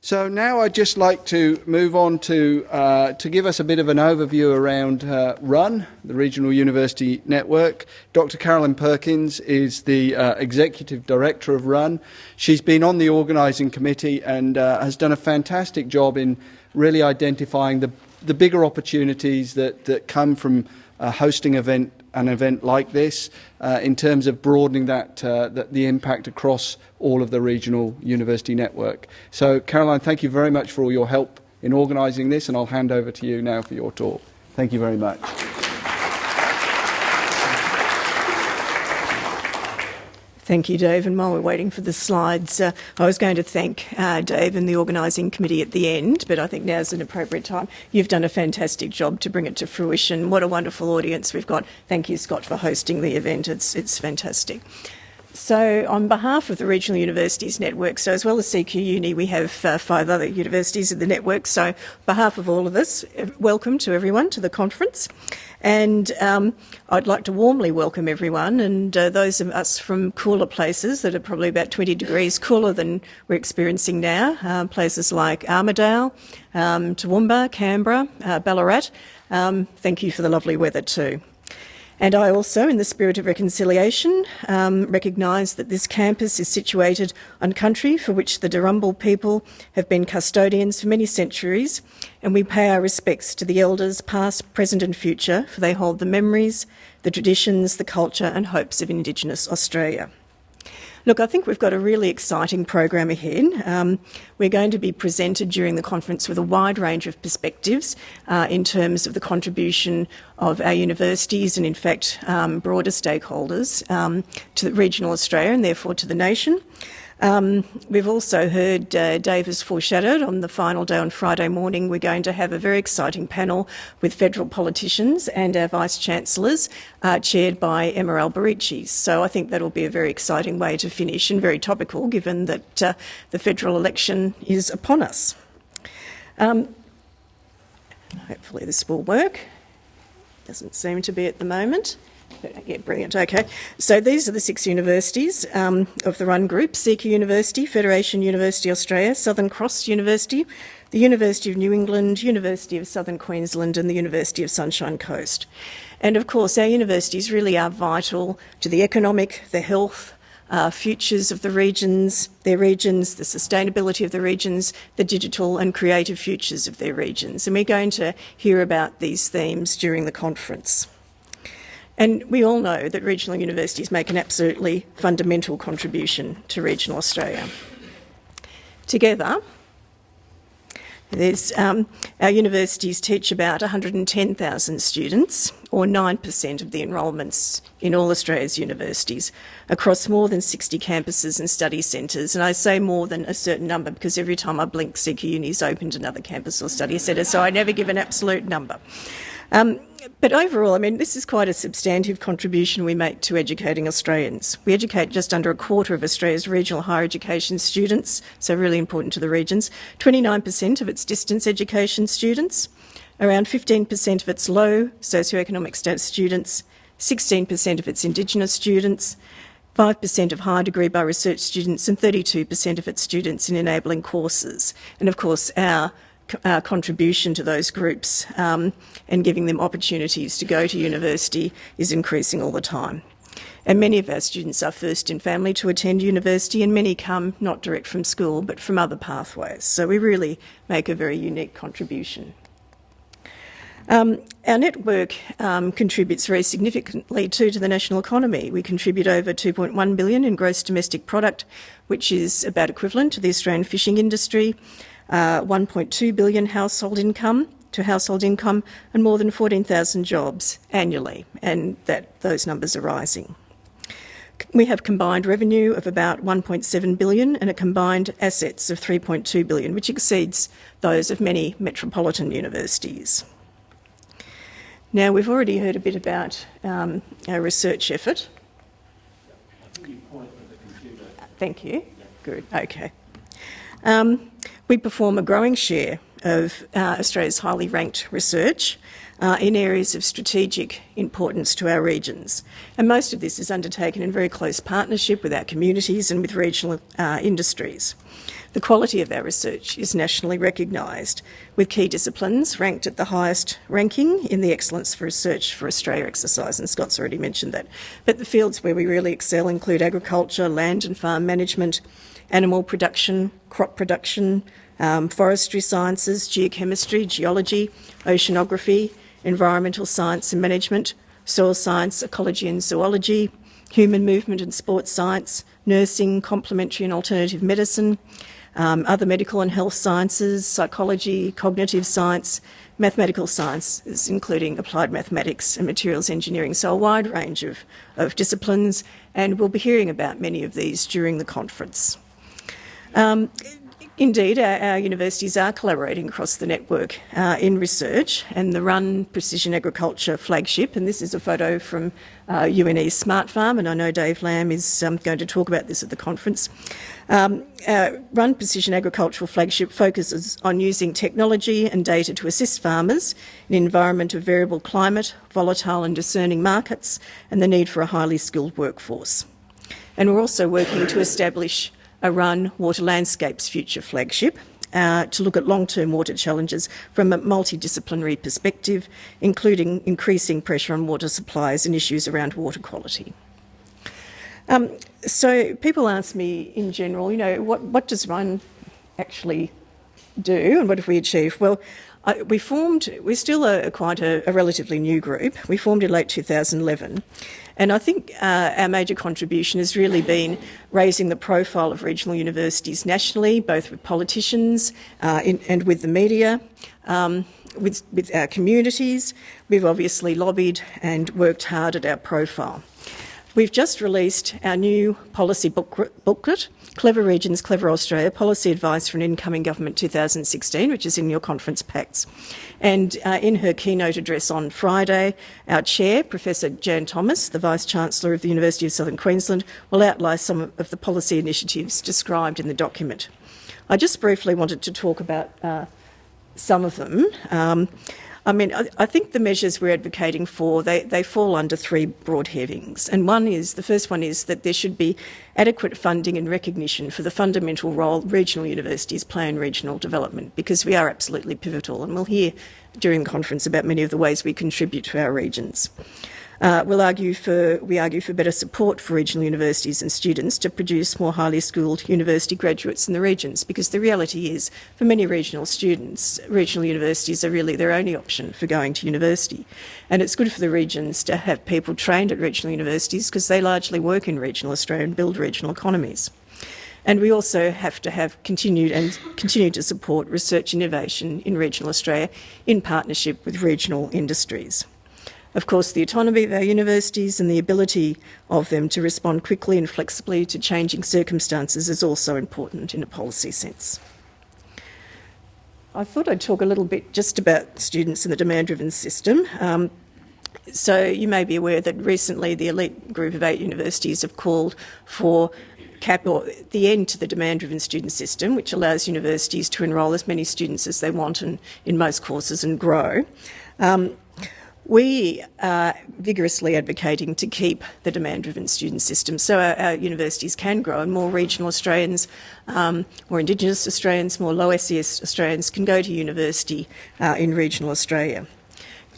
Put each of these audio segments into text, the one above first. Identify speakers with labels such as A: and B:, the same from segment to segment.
A: So now I'd just like to move on to give us a bit of an overview around RUN, the Regional University Network. Dr. Carolyn Perkins is the Executive Director of RUN. She's been on the organising committee and has done a fantastic job in really identifying the bigger opportunities that come from hosting an event like this in terms of broadening the impact across all of the regional university network. So, Caroline, thank you very much for all your help in organising this, and I'll hand over to you now for your talk. Thank you very much.
B: Thank you, Dave. And while we're waiting for the slides, I was going to thank Dave and the organising committee at the end, but I think now's an appropriate time. You've done a fantastic job to bring it to fruition. What a wonderful audience we've got. Thank you, Scott, for hosting the event. It's fantastic. So on behalf of the Regional Universities Network, so as well as CQ Uni, we have 5 other universities in the network. So on behalf of all of us, welcome to everyone to the conference. And I'd like to warmly welcome everyone, and those of us from cooler places that are probably about 20 degrees cooler than we're experiencing now, places like Armidale, Toowoomba, Canberra, Ballarat. Thank you for the lovely weather too. And I also, in the spirit of reconciliation, recognise that this campus is situated on country for which the Darumbal people have been custodians for many centuries, and we pay our respects to the elders past, present and future, for they hold the memories, the traditions, the culture and hopes of Indigenous Australia. Look, I think we've got a really exciting program ahead. We're going to be presented during the conference with a wide range of perspectives in terms of the contribution of our universities and, in fact, broader stakeholders to regional Australia and therefore to the nation. We've also heard Dave has foreshadowed on the final day on Friday morning we're going to have a very exciting panel with federal politicians and our Vice-Chancellors chaired by Emma Alberici. So I think that'll be a very exciting way to finish and very topical given that the federal election is upon us. Hopefully this will work. Doesn't seem to be at the moment. Yeah, brilliant. Okay. So these are the 6 universities of the RUN group: CQ University, Federation University Australia, Southern Cross University, the University of New England, University of Southern Queensland and the University of Sunshine Coast. And of course our universities really are vital to the economic, the health, futures of the regions, the sustainability of the regions, the digital and creative futures of their regions. And we're going to hear about these themes during the conference. And we all know that regional universities make an absolutely fundamental contribution to regional Australia. Together, our universities teach about 110,000 students, or 9% of the enrolments in all Australia's universities, across more than 60 campuses and study centres. And I say more than a certain number because every time I blink, CQ Uni's opened another campus or study centre, so I never give an absolute number. But overall, I mean, this is quite a substantive contribution we make to educating Australians. We educate just under a quarter of Australia's regional higher education students, so really important to the regions, 29% of its distance education students, around 15% of its low socioeconomic status students, 16% of its Indigenous students, 5% of higher degree by research students and 32% of its students in enabling courses. And of course, our contribution to those groups and giving them opportunities to go to university is increasing all the time. And many of our students are first in family to attend university, and many come not direct from school but from other pathways. So we really make a very unique contribution. Our network contributes very significantly to the national economy. We contribute over $2.1 billion in gross domestic product, which is about equivalent to the Australian fishing industry, 1.2 billion household income, and more than 14,000 jobs annually, and those numbers are rising. We have combined revenue of about 1.7 billion and a combined assets of 3.2 billion, which exceeds those of many metropolitan universities. Now, we've already heard a bit about our research effort. Thank you. Good. Okay. We perform a growing share of Australia's highly ranked research in areas of strategic importance to our regions. And most of this is undertaken in very close partnership with our communities and with regional industries. The quality of our research is nationally recognised, with key disciplines ranked at the highest ranking in the Excellence for Research for Australia exercise, and Scott's already mentioned that. But the fields where we really excel include agriculture, land and farm management, animal production, crop production, forestry sciences, geochemistry, geology, oceanography, environmental science and management, soil science, ecology and zoology, human movement and sports science, nursing, complementary and alternative medicine, other medical and health sciences, psychology, cognitive science, mathematical sciences, including applied mathematics and materials engineering. So a wide range of disciplines, and we'll be hearing about many of these during the conference. Indeed, our universities are collaborating across the network in research, and the RUN Precision Agriculture flagship, and this is a photo from UNE's Smart Farm, and I know Dave Lamb is going to talk about this at the conference. RUN Precision Agricultural flagship focuses on using technology and data to assist farmers in an environment of variable climate, volatile and discerning markets, and the need for a highly skilled workforce. And we're also working to establish a RUN Water Landscapes Future flagship to look at long-term water challenges from a multidisciplinary perspective, including increasing pressure on water supplies and issues around water quality. So people ask me in general, what does RUN actually do and what have we achieved? Well, we're still quite a relatively new group. We formed in late 2011. And I think our major contribution has really been raising the profile of regional universities nationally, both with politicians and with the media, with our communities. We've obviously lobbied and worked hard at our profile. We've just released our new policy booklet, Clever Regions, Clever Australia, Policy Advice for an Incoming Government 2016, which is in your conference packs. And in her keynote address on Friday, our chair, Professor Jan Thomas, the Vice-Chancellor of the University of Southern Queensland, will outline some of the policy initiatives described in the document. I just briefly wanted to talk about some of them. I think the measures we're advocating for, they fall under three broad headings. And the first one is that there should be adequate funding and recognition for the fundamental role regional universities play in regional development, because we are absolutely pivotal, and we'll hear during the conference about many of the ways we contribute to our regions. We argue for better support for regional universities and students to produce more highly skilled university graduates in the regions, because the reality is, for many regional students, regional universities are really their only option for going to university. And it's good for the regions to have people trained at regional universities, because they largely work in regional Australia and build regional economies. And we also have to have continue to support research innovation in regional Australia in partnership with regional industries. Of course, the autonomy of our universities and the ability of them to respond quickly and flexibly to changing circumstances is also important in a policy sense. I thought I'd talk a little bit just about students in the demand-driven system. So you may be aware that recently the elite group of 8 universities have called for the end to the demand-driven student system, which allows universities to enrol as many students as they want in most courses and grow. We are vigorously advocating to keep the demand-driven student system so our universities can grow and more regional Australians, more Indigenous Australians, more low SES Australians can go to university in regional Australia.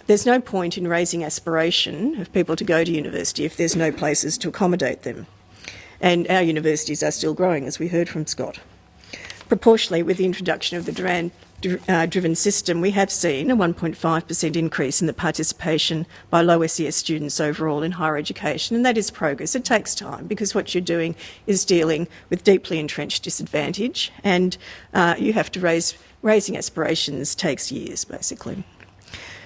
B: There's no point in raising aspiration of people to go to university if there's no places to accommodate them. And our universities are still growing, as we heard from Scott. Proportionally, with the introduction of the demand-driven system, we have seen a 1.5% increase in the participation by low SES students overall in higher education, and that is progress. It takes time, because what you're doing is dealing with deeply entrenched disadvantage, and you have to raising aspirations takes years, basically.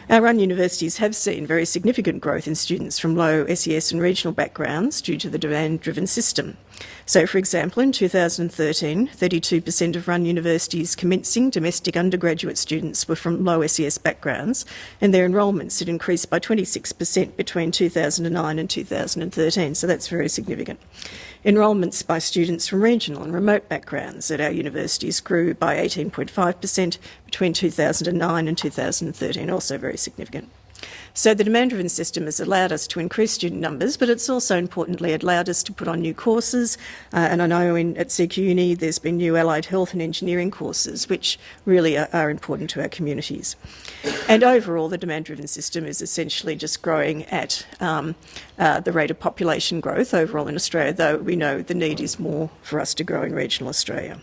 B: Our RUN universities have seen very significant growth in students from low SES and regional backgrounds due to the demand-driven system. So, for example, in 2013, 32% of RUN universities commencing domestic undergraduate students were from low SES backgrounds, and their enrolments had increased by 26% between 2009 and 2013, so that's very significant. Enrolments by students from regional and remote backgrounds at our universities grew by 18.5% between 2009 and 2013, also very significant. So the demand-driven system has allowed us to increase student numbers, but it's also importantly allowed us to put on new courses. And I know at CQ Uni there's been new allied health and engineering courses, which really are important to our communities. And overall, the demand-driven system is essentially just growing at the rate of population growth overall in Australia, though we know the need is more for us to grow in regional Australia.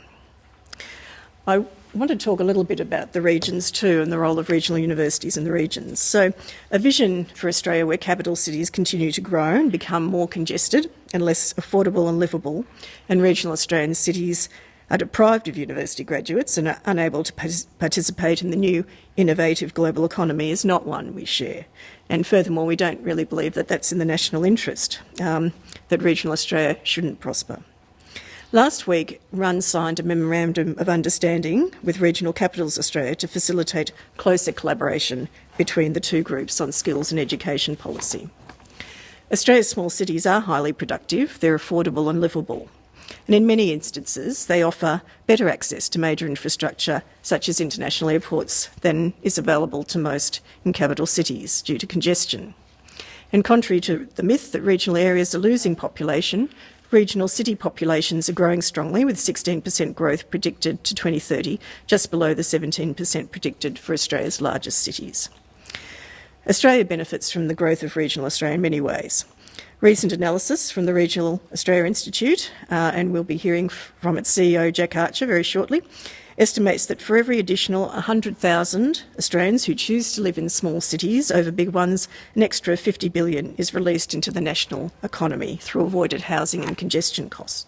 B: I want to talk a little bit about the regions too and the role of regional universities in the regions. So a vision for Australia where capital cities continue to grow and become more congested and less affordable and livable, and regional Australian cities are deprived of university graduates and are unable to participate in the new innovative global economy is not one we share. And furthermore, we don't really believe that that's in the national interest, that regional Australia shouldn't prosper. Last week, RUN signed a Memorandum of Understanding with Regional Capitals Australia to facilitate closer collaboration between the two groups on skills and education policy. Australia's small cities are highly productive, they're affordable and livable, and in many instances they offer better access to major infrastructure such as international airports than is available to most in capital cities due to congestion. And contrary to the myth that regional areas are losing population, regional city populations are growing strongly, with 16% growth predicted to 2030, just below the 17% predicted for Australia's largest cities. Australia benefits from the growth of regional Australia in many ways. Recent analysis from the Regional Australia Institute, and we'll be hearing from its CEO, Jack Archer, very shortly, estimates that for every additional 100,000 Australians who choose to live in small cities over big ones, an extra $50 billion is released into the national economy through avoided housing and congestion costs.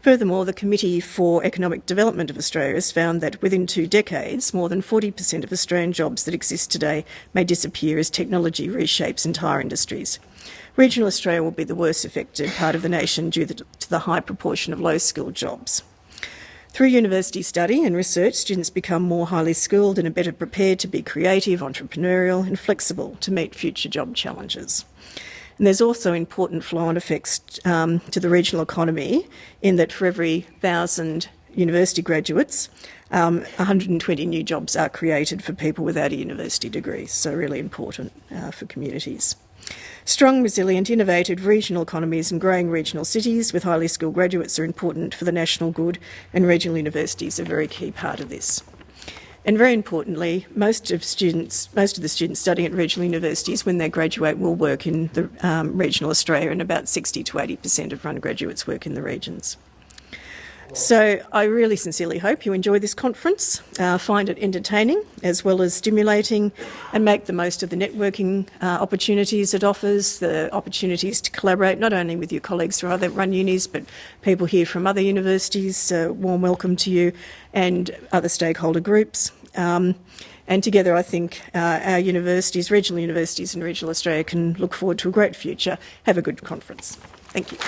B: Furthermore, the Committee for Economic Development of Australia has found that within 2 decades, more than 40% of Australian jobs that exist today may disappear as technology reshapes entire industries. Regional Australia will be the worst affected part of the nation due to the high proportion of low-skilled jobs. Through university study and research, students become more highly skilled and are better prepared to be creative, entrepreneurial and flexible to meet future job challenges. And there's also important flow-on effects to the regional economy in that for every 1,000 university graduates, 120 new jobs are created for people without a university degree, so really important for communities. Strong, resilient, innovative regional economies and growing regional cities with highly skilled graduates are important for the national good, and regional universities are a very key part of this. And very importantly, most of the students studying at regional universities, when they graduate, will work in the regional Australia, and about 60 to 80% of RUN graduates work in the regions. So I really sincerely hope you enjoy this conference, find it entertaining as well as stimulating, and make the most of the networking opportunities it offers, the opportunities to collaborate not only with your colleagues from other RUN unis, but people here from other universities. Warm welcome to you and other stakeholder groups. And together I think our universities, regional universities in regional Australia, can look forward to a great future. Have a good conference. Thank you.